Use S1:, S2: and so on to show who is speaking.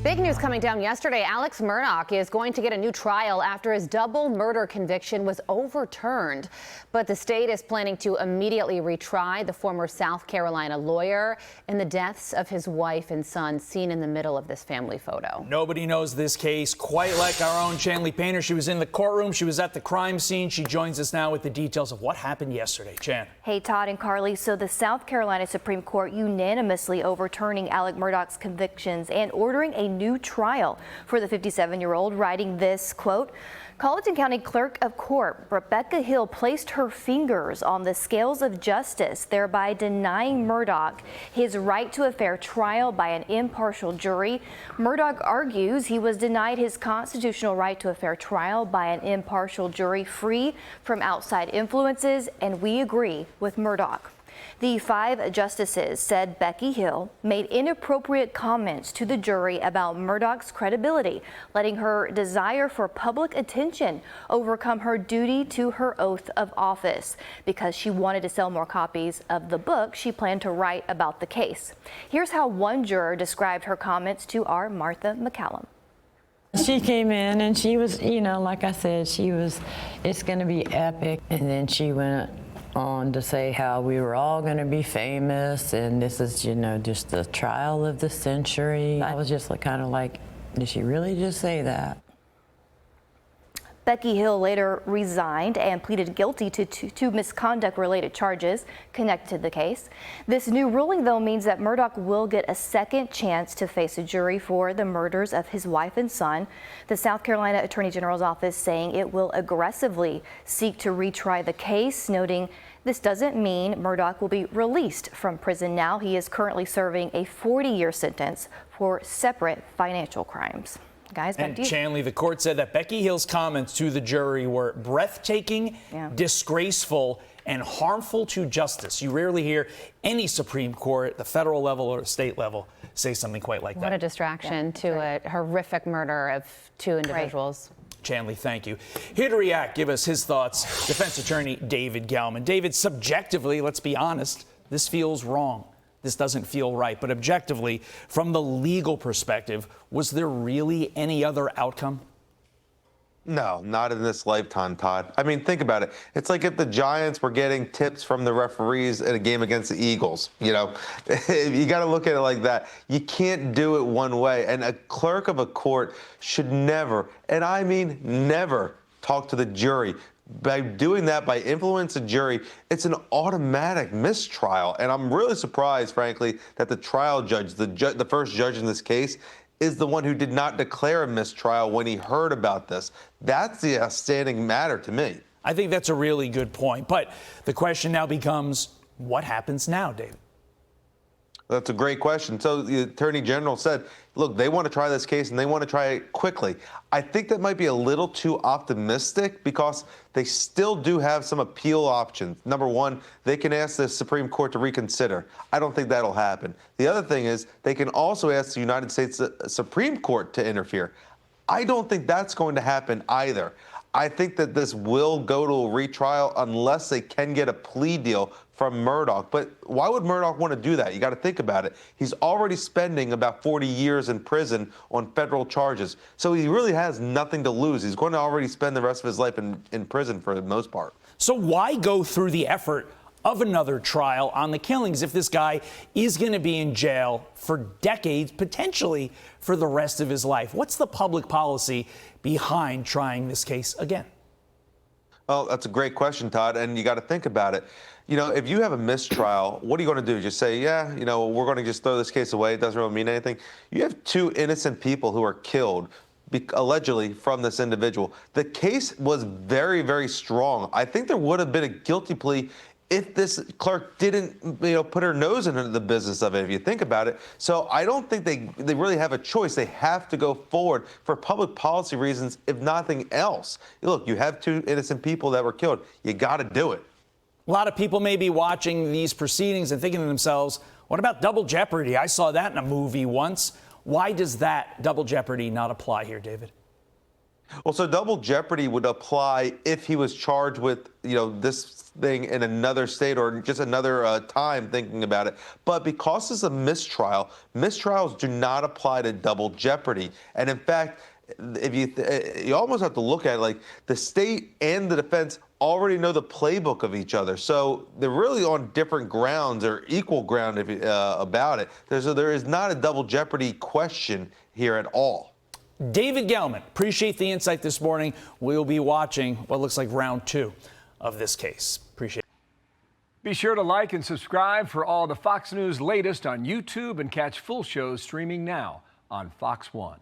S1: Big news coming down yesterday. Alex Murdaugh is going to get a new trial after his double murder conviction was overturned. But the state is planning to immediately retry the former South Carolina lawyer in the deaths of his wife and son, seen in the middle of this family photo.
S2: Nobody knows this case quite like our own Chanley Painter. She was in the courtroom. She was at the crime scene. She joins us now with the details of what happened yesterday. Chan.
S3: Hey, Todd and Carly. So the South Carolina Supreme Court unanimously overturning Alec Murdaugh's convictions and ordering a new trial for the 57-year-old, writing this, quote, Colleton County Clerk of Court Rebecca Hill placed her fingers on the scales of justice, thereby denying Murdaugh his right to a fair trial by an impartial jury. Murdaugh argues he was denied his constitutional right to a fair trial by an impartial jury free from outside influences, and we agree with Murdaugh. The 5 justices said Becky Hill made inappropriate comments to the jury about Murdaugh's credibility, letting her desire for public attention overcome her duty to her oath of office because she wanted to sell more copies of the book she planned to write about the case. Here's how one juror described her comments to our Martha McCallum.
S4: She came in and she was, like I said, it's going to be epic. And then she went on to say how we were all going to be famous and this is, just the trial of the century. I was just kind of like, did she really just say that?
S3: Becky Hill later resigned and pleaded guilty to two misconduct-related charges connected to the case. This new ruling, though, means that Murdaugh will get a second chance to face a jury for the murders of his wife and son. The South Carolina Attorney General's office saying it will aggressively seek to retry the case, noting this doesn't mean Murdaugh will be released from prison now. He is currently serving a 40-year sentence for separate financial crimes. Guys, back to you.
S2: Chanley, the court said that Becky Hill's comments to the jury were breathtaking, disgraceful, and harmful to justice. You rarely hear any Supreme Court, the federal level or state level, say something quite like that.
S1: What a distraction to a horrific murder of 2 individuals.
S2: Right. Chanley, thank you. Here to react, give us his thoughts, defense attorney David Gelman. David, subjectively, let's be honest, this feels wrong. This doesn't feel right. But objectively, from the legal perspective, was there really any other outcome?
S5: No, not in this lifetime, Todd. I mean, think about it. It's like if the Giants were getting tips from the referees in a game against the Eagles. You got to look at it like that. You can't do it one way. And a clerk of a court should never, and I mean never, talk to the jury. By doing that, by influencing a jury, it's an automatic mistrial. And I'm really surprised, frankly, that the trial judge, the first judge in this case, is the one who did not declare a mistrial when he heard about this. That's the outstanding matter to me.
S2: I think that's a really good point. But the question now becomes, what happens now, David?
S5: That's a great question. So the Attorney General said, look, they want to try this case and they want to try it quickly. I think that might be a little too optimistic because they still do have some appeal options. Number one, they can ask the Supreme Court to reconsider. I don't think that'll happen. The other thing is they can also ask the United States Supreme Court to interfere. I don't think that's going to happen either. I think that this will go to a retrial unless they can get a plea deal from Murdaugh. But why would Murdaugh want to do that? You got to think about it. He's already spending about 40 years in prison on federal charges. So he really has nothing to lose. He's going to already spend the rest of his life in prison for the most part.
S2: So why go through the effort of another trial on the killings if this guy is going to be in jail for decades, potentially for the rest of his life? What's the public policy behind trying this case again?
S5: Well, that's a great question, Todd, and you got to think about it. If you have a mistrial, what are you going to do? Just say, yeah, we're going to just throw this case away. It doesn't really mean anything. You have 2 innocent people who are killed allegedly from this individual. The case was very, very strong. I think there would have been a guilty plea if this clerk didn't, put her nose into the business of it, if you think about it. So I don't think they really have a choice. They have to go forward for public policy reasons, if nothing else. Look, you have 2 innocent people that were killed. You got to do it.
S2: A lot of people may be watching these proceedings and thinking to themselves, what about double jeopardy? I saw that in a movie once. Why does that double jeopardy not apply here, David?
S5: Well, so double jeopardy would apply if he was charged with, this thing in another state or just another time thinking about it. But because it's a mistrial, mistrials do not apply to double jeopardy. And in fact, if you almost have to look at it like the state and the defense already know the playbook of each other. So they're really on different grounds or equal ground about it. There is not a double jeopardy question here at all.
S2: David Gelman, appreciate the insight this morning. We'll be watching what looks like round 2 of this case. Appreciate it.
S6: Be sure to like and subscribe for all the Fox News latest on YouTube and catch full shows streaming now on Fox One.